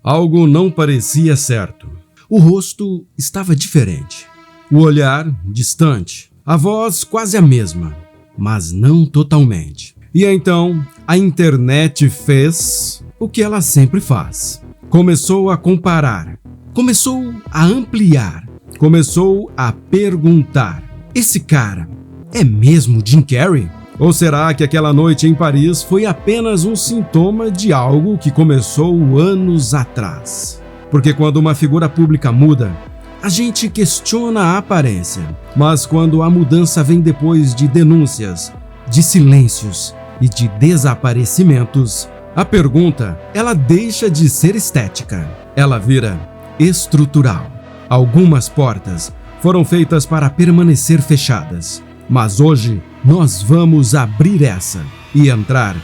Algo não parecia certo. O rosto estava diferente. O olhar distante. A voz quase a mesma, mas não totalmente. E então, a internet fez o que ela sempre faz. Começou a comparar. Começou a ampliar. Começou a perguntar: esse cara é mesmo Jim Carrey? Ou será que aquela noite em Paris foi apenas um sintoma de algo que começou anos atrás? Porque quando uma figura pública muda, a gente questiona a aparência. Mas quando a mudança vem depois de denúncias, de silêncios e de desaparecimentos, a pergunta, ela deixa de ser estética. Ela vira estrutural. Algumas portas foram feitas para permanecer fechadas. Mas hoje nós vamos abrir essa e entrar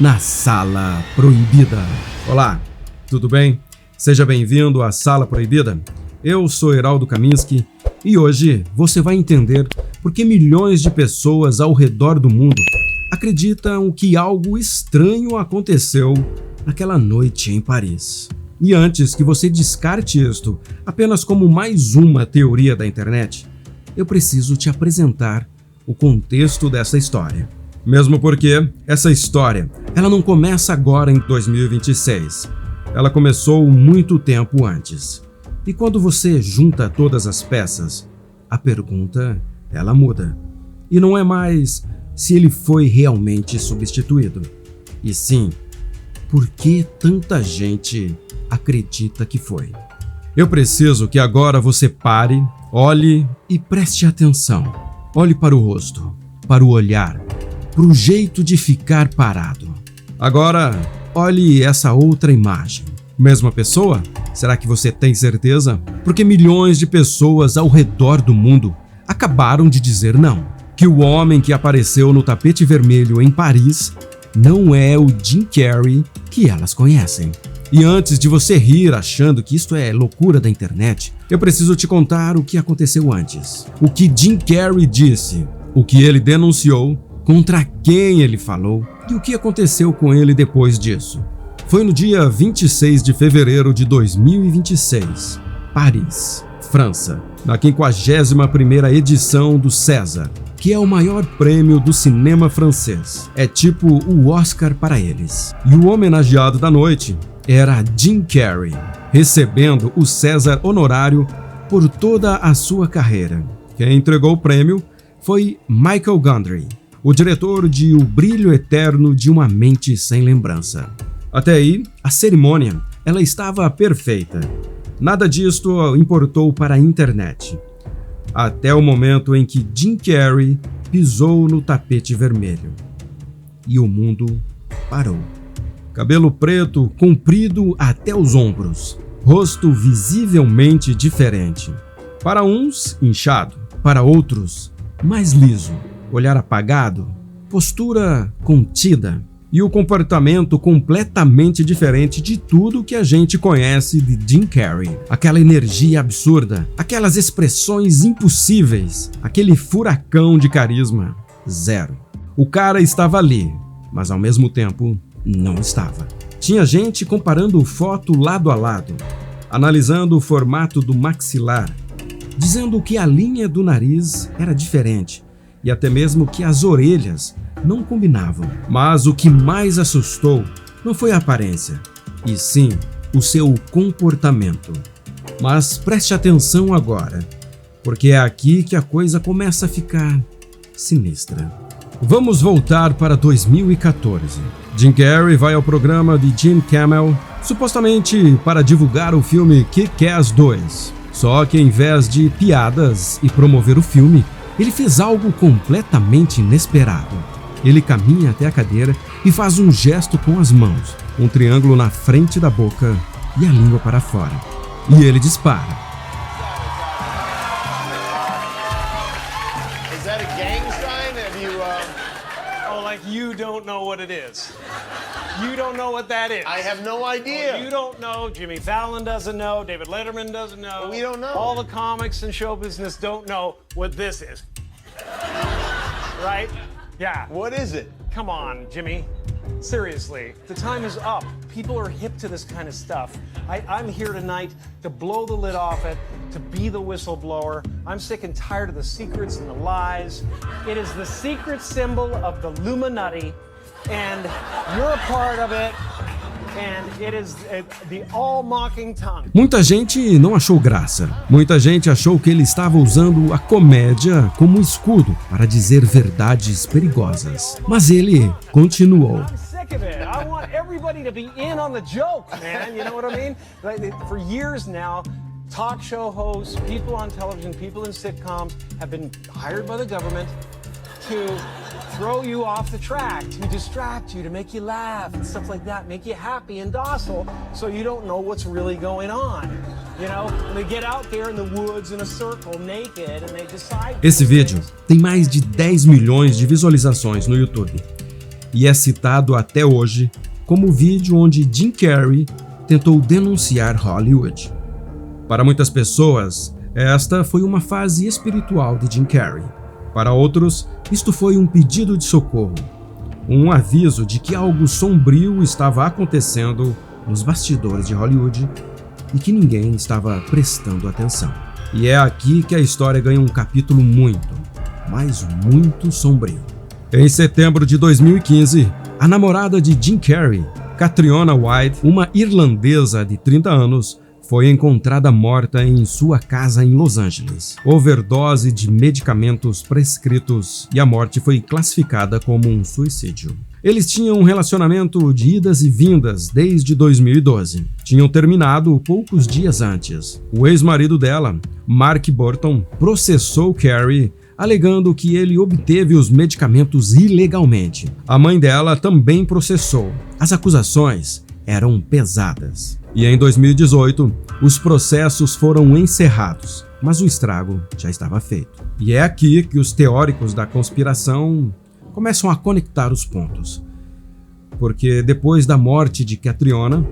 na Sala Proibida. Olá, tudo bem? Seja bem-vindo à Sala Proibida. Eu sou Heraldo Kaminski e hoje você vai entender por que milhões de pessoas ao redor do mundo acreditam que algo estranho aconteceu naquela noite em Paris. E antes que você descarte isto apenas como mais uma teoria da internet, eu preciso te apresentar o contexto dessa história. Mesmo porque essa história, ela não começa agora em 2026. Ela começou muito tempo antes. E quando você junta todas as peças, a pergunta, ela muda. E não é mais se ele foi realmente substituído. E sim, por que tanta gente acredita que foi? Eu preciso que agora você pare, olhe e preste atenção. Olhe para o rosto, para o olhar, para o jeito de ficar parado. Agora, olhe essa outra imagem. Mesma pessoa? Será que você tem certeza? Porque milhões de pessoas ao redor do mundo acabaram de dizer não. Que o homem que apareceu no tapete vermelho em Paris não é o Jim Carrey que elas conhecem. E antes de você rir achando que isto é loucura da internet, eu preciso te contar o que aconteceu antes. O que Jim Carrey disse, o que ele denunciou, contra quem ele falou e o que aconteceu com ele depois disso. Foi no dia 26 de fevereiro de 2026, Paris, França, na 51ª edição do César, que é o maior prêmio do cinema francês. É tipo o Oscar para eles. E o homenageado da noite era Jim Carrey, recebendo o César honorário por toda a sua carreira. Quem entregou o prêmio foi Michael Gondry, o diretor de O Brilho Eterno de uma Mente Sem Lembrança. Até aí, a cerimônia, ela estava perfeita. Nada disto importou para a internet. Até o momento em que Jim Carrey pisou no tapete vermelho. E o mundo parou. Cabelo preto, comprido até os ombros. Rosto visivelmente diferente. Para uns, inchado. Para outros, mais liso. Olhar apagado. Postura contida. E o comportamento completamente diferente de tudo que a gente conhece de Jim Carrey. Aquela energia absurda, aquelas expressões impossíveis, aquele furacão de carisma, zero. O cara estava ali, mas ao mesmo tempo não estava. Tinha gente comparando foto lado a lado, analisando o formato do maxilar, dizendo que a linha do nariz era diferente e até mesmo que as orelhas não combinavam. Mas o que mais assustou não foi a aparência, e sim o seu comportamento. Mas preste atenção agora, porque é aqui que a coisa começa a ficar sinistra. Vamos voltar para 2014. Jim Carrey vai ao programa de Jimmy Kimmel, supostamente para divulgar o filme Kick-Ass 2. Só que em vez de piadas e promover o filme, ele fez algo completamente inesperado. Ele caminha até a cadeira e faz um gesto com as mãos, um triângulo na frente da boca e a língua para fora. E ele dispara. Is that a gang sign? Have you, Oh, like you don't know what it is. You don't know what that is. I have no idea. Well, you don't know. Jimmy Fallon doesn't know. David Letterman doesn't know. We don't know. All the comics and show business don't know what this is. Right? Yeah. What is it? Come on, Jimmy. Seriously, the time is up. People are hip to this kind of stuff. I'm here tonight to blow the lid off it, to be the whistleblower. I'm sick and tired of the secrets and the lies. It is the secret symbol of the Illuminati, and you're a part of it. And it is the all-mocking tongue. Muita gente não achou graça. Muita gente achou que ele estava usando a comédia como escudo para dizer verdades perigosas. Mas ele continuou. I'm sick of it. I want everybody to be in on the joke, man. You know what I mean? For years now, talk show hosts, people on television, people in sitcoms have been hired by the government to throw you off the track, to distract you, to make you laugh and stuff like that, make you happy and docile so you don't know what's really going on. You know, and they get out there in the woods in a circle naked and they decide. Esse vídeo tem mais de 10 milhões de visualizações no YouTube e é citado até hoje como o vídeo onde Jim Carrey tentou denunciar Hollywood. Para muitas pessoas, esta foi uma fase espiritual de Jim Carrey. Para outros, isto foi um pedido de socorro, um aviso de que algo sombrio estava acontecendo nos bastidores de Hollywood e que ninguém estava prestando atenção. E é aqui que a história ganha um capítulo muito, mas muito sombrio. Em setembro de 2015, a namorada de Jim Carrey, Catriona White, uma irlandesa de 30 anos, foi encontrada morta em sua casa em Los Angeles. Overdose de medicamentos prescritos e a morte foi classificada como um suicídio. Eles tinham um relacionamento de idas e vindas desde 2012. Tinham terminado poucos dias antes. O ex-marido dela, Mark Burton, processou Carrey, alegando que ele obteve os medicamentos ilegalmente. A mãe dela também processou. As acusações eram pesadas. E em 2018, os processos foram encerrados, mas o estrago já estava feito. E é aqui que os teóricos da conspiração começam a conectar os pontos. Porque depois da morte de Catriona,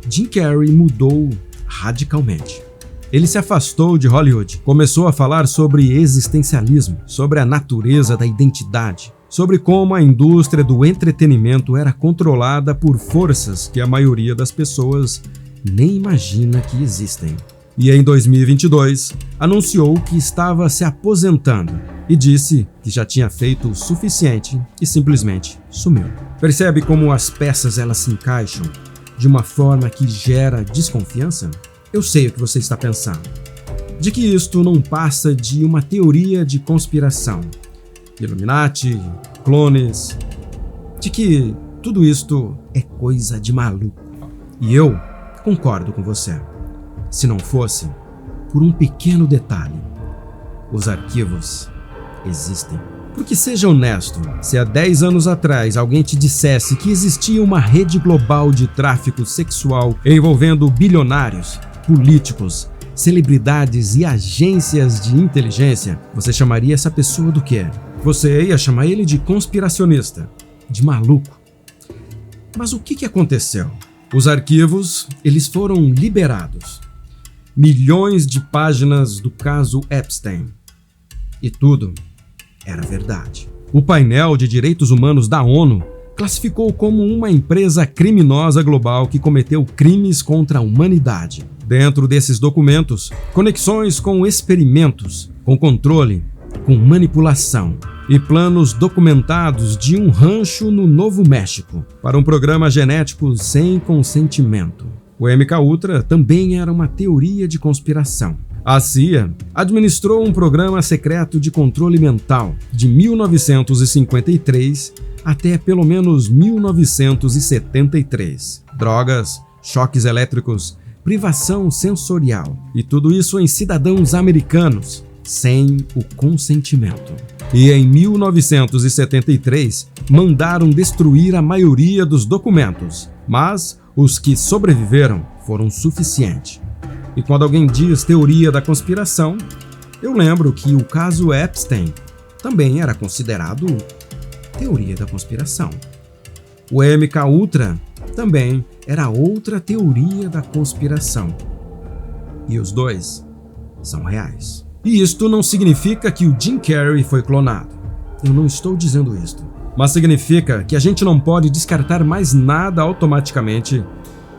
Jim Carrey mudou radicalmente. Ele se afastou de Hollywood, começou a falar sobre existencialismo, sobre a natureza da identidade, sobre como a indústria do entretenimento era controlada por forças que a maioria das pessoas nem imagina que existem. E em 2022, anunciou que estava se aposentando e disse que já tinha feito o suficiente e simplesmente sumiu. Percebe como as peças elas se encaixam de uma forma que gera desconfiança? Eu sei o que você está pensando. De que isto não passa de uma teoria de conspiração. Illuminati, clones, de que tudo isto é coisa de maluco. E eu concordo com você. Se não fosse por um pequeno detalhe, os arquivos existem. Porque seja honesto, se há 10 anos atrás alguém te dissesse que existia uma rede global de tráfico sexual envolvendo bilionários, políticos, celebridades e agências de inteligência, você chamaria essa pessoa do quê? Você ia chamar ele de conspiracionista, de maluco. Mas o que aconteceu? Os arquivos, eles foram liberados. Milhões de páginas do caso Epstein. E tudo era verdade. O painel de direitos humanos da ONU classificou como uma empresa criminosa global que cometeu crimes contra a humanidade. Dentro desses documentos, conexões com experimentos, com controle, com manipulação e planos documentados de um rancho no Novo México para um programa genético sem consentimento. O MKUltra também era uma teoria de conspiração. A CIA administrou um programa secreto de controle mental de 1953 até pelo menos 1973. Drogas, choques elétricos, privação sensorial e tudo isso em cidadãos americanos, sem o consentimento. E em 1973, mandaram destruir a maioria dos documentos, mas os que sobreviveram foram suficientes. E quando alguém diz teoria da conspiração, eu lembro que o caso Epstein também era considerado teoria da conspiração. O MKUltra também era outra teoria da conspiração. E os dois são reais. E isto não significa que o Jim Carrey foi clonado. Eu não estou dizendo isto. mas significa que a gente não pode descartar mais nada automaticamente,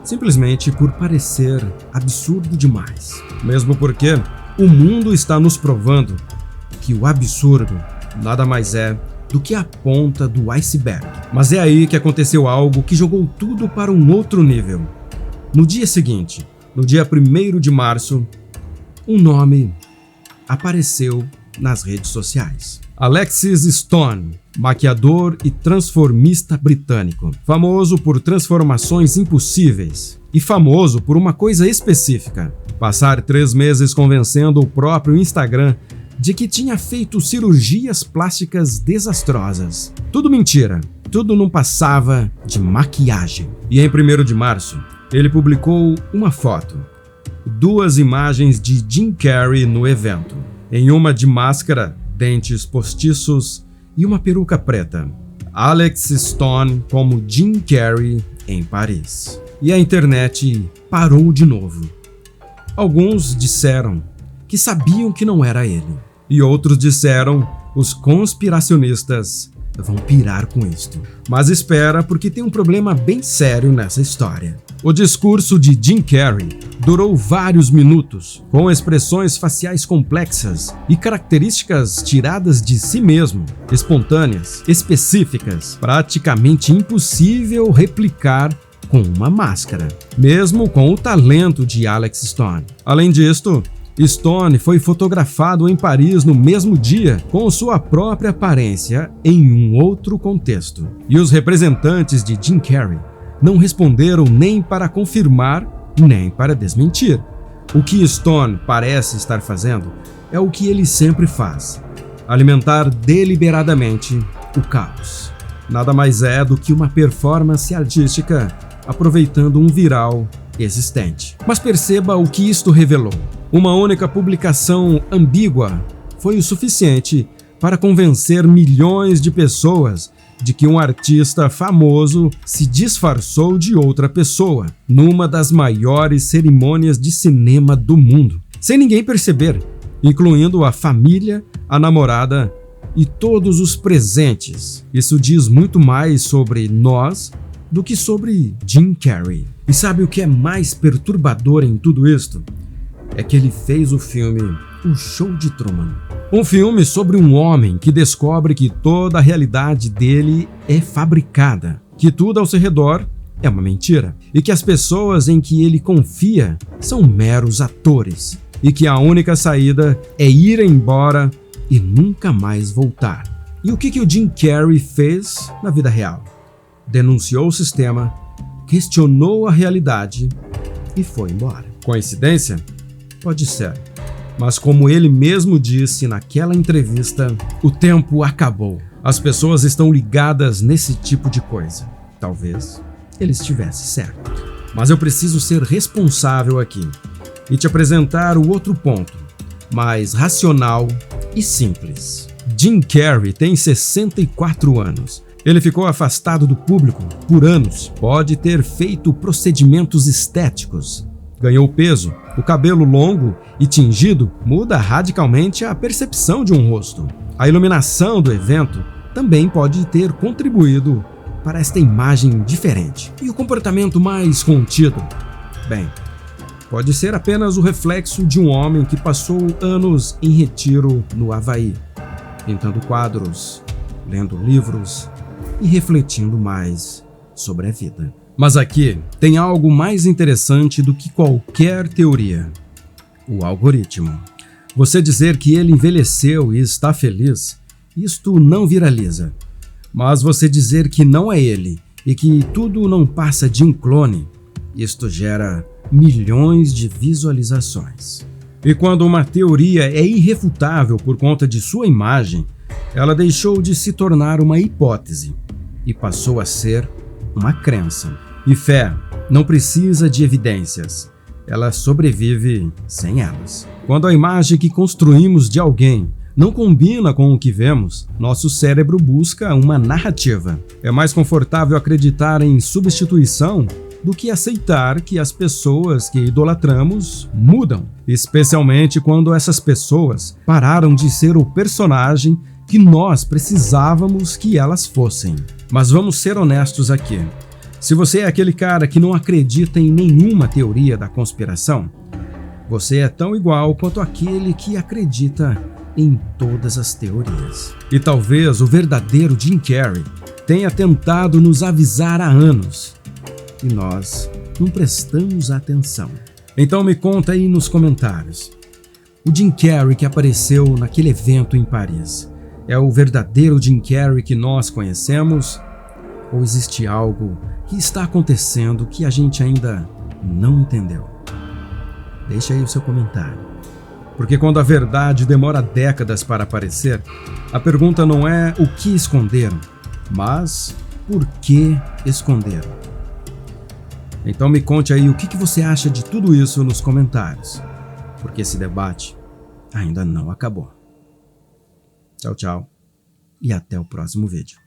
simplesmente por parecer absurdo demais. Mesmo porque o mundo está nos provando que o absurdo nada mais é do que a ponta do iceberg. Mas é aí que aconteceu algo que jogou tudo para um outro nível. No dia seguinte, no dia 1º de março, um nome apareceu nas redes sociais. Alexis Stone, maquiador e transformista britânico, famoso por transformações impossíveis e famoso por uma coisa específica: passar 3 meses convencendo o próprio Instagram de que tinha feito cirurgias plásticas desastrosas. Tudo mentira, tudo não passava de maquiagem. E em 1º de março, ele publicou uma foto, 2 imagens de Jim Carrey no evento, em uma de máscara, dentes postiços e uma peruca preta. Alex Stone como Jim Carrey em Paris. E a internet parou de novo. Alguns disseram que sabiam que não era ele. E outros disseram: os conspiracionistas vão pirar com isto. Mas espera, porque tem um problema bem sério nessa história. O discurso de Jim Carrey durou vários minutos, com expressões faciais complexas e características tiradas de si mesmo, espontâneas, específicas, praticamente impossível replicar com uma máscara, mesmo com o talento de Alex Stone. Além disto, Stone foi fotografado em Paris no mesmo dia, com sua própria aparência em um outro contexto. E os representantes de Jim Carrey não responderam nem para confirmar, nem para desmentir. O que Stone parece estar fazendo é o que ele sempre faz: alimentar deliberadamente o caos. Nada mais é do que uma performance artística aproveitando um viral existente. Mas perceba o que isto revelou. Uma única publicação ambígua foi o suficiente para convencer milhões de pessoas de que um artista famoso se disfarçou de outra pessoa numa das maiores cerimônias de cinema do mundo, sem ninguém perceber, incluindo a família, a namorada e todos os presentes. Isso diz muito mais sobre nós do que sobre Jim Carrey. E sabe o que é mais perturbador em tudo isto? É que ele fez o filme O Show de Truman. Um filme sobre um homem que descobre que toda a realidade dele é fabricada, que tudo ao seu redor é uma mentira, e que as pessoas em que ele confia são meros atores, e que a única saída é ir embora e nunca mais voltar. E o que o Jim Carrey fez na vida real? Denunciou o sistema, questionou a realidade e foi embora. Coincidência? Pode ser. Mas como ele mesmo disse naquela entrevista, o tempo acabou. As pessoas estão ligadas nesse tipo de coisa. Talvez ele estivesse certo. Mas eu preciso ser responsável aqui e te apresentar o outro ponto, mais racional e simples. Jim Carrey tem 64 anos. Ele ficou afastado do público por anos. Pode ter feito procedimentos estéticos. Ganhou peso. O cabelo longo e tingido muda radicalmente a percepção de um rosto. A iluminação do evento também pode ter contribuído para esta imagem diferente. E o comportamento mais contido? Bem, pode ser apenas o reflexo de um homem que passou anos em retiro no Havaí, pintando quadros, lendo livros e refletindo mais sobre a vida. Mas aqui tem algo mais interessante do que qualquer teoria: o algoritmo. Você dizer que ele envelheceu e está feliz, isto não viraliza. Mas você dizer que não é ele e que tudo não passa de um clone, isto gera milhões de visualizações. E quando uma teoria é irrefutável por conta de sua imagem, ela deixou de se tornar uma hipótese e passou a ser uma crença. E fé não precisa de evidências, ela sobrevive sem elas. Quando a imagem que construímos de alguém não combina com o que vemos, nosso cérebro busca uma narrativa. É mais confortável acreditar em substituição do que aceitar que as pessoas que idolatramos mudam, especialmente quando essas pessoas pararam de ser o personagem que nós precisávamos que elas fossem. Mas vamos ser honestos aqui. Se você é aquele cara que não acredita em nenhuma teoria da conspiração, você é tão igual quanto aquele que acredita em todas as teorias. E talvez o verdadeiro Jim Carrey tenha tentado nos avisar há anos e nós não prestamos atenção. Então me conta aí nos comentários. O Jim Carrey que apareceu naquele evento em Paris é o verdadeiro Jim Carrey que nós conhecemos? Ou existe algo que está acontecendo que a gente ainda não entendeu? Deixa aí o seu comentário. Porque quando a verdade demora décadas para aparecer, a pergunta não é o que esconderam, mas por que esconderam. Então me conte aí o que você acha de tudo isso nos comentários, porque esse debate ainda não acabou. Tchau, tchau e até o próximo vídeo.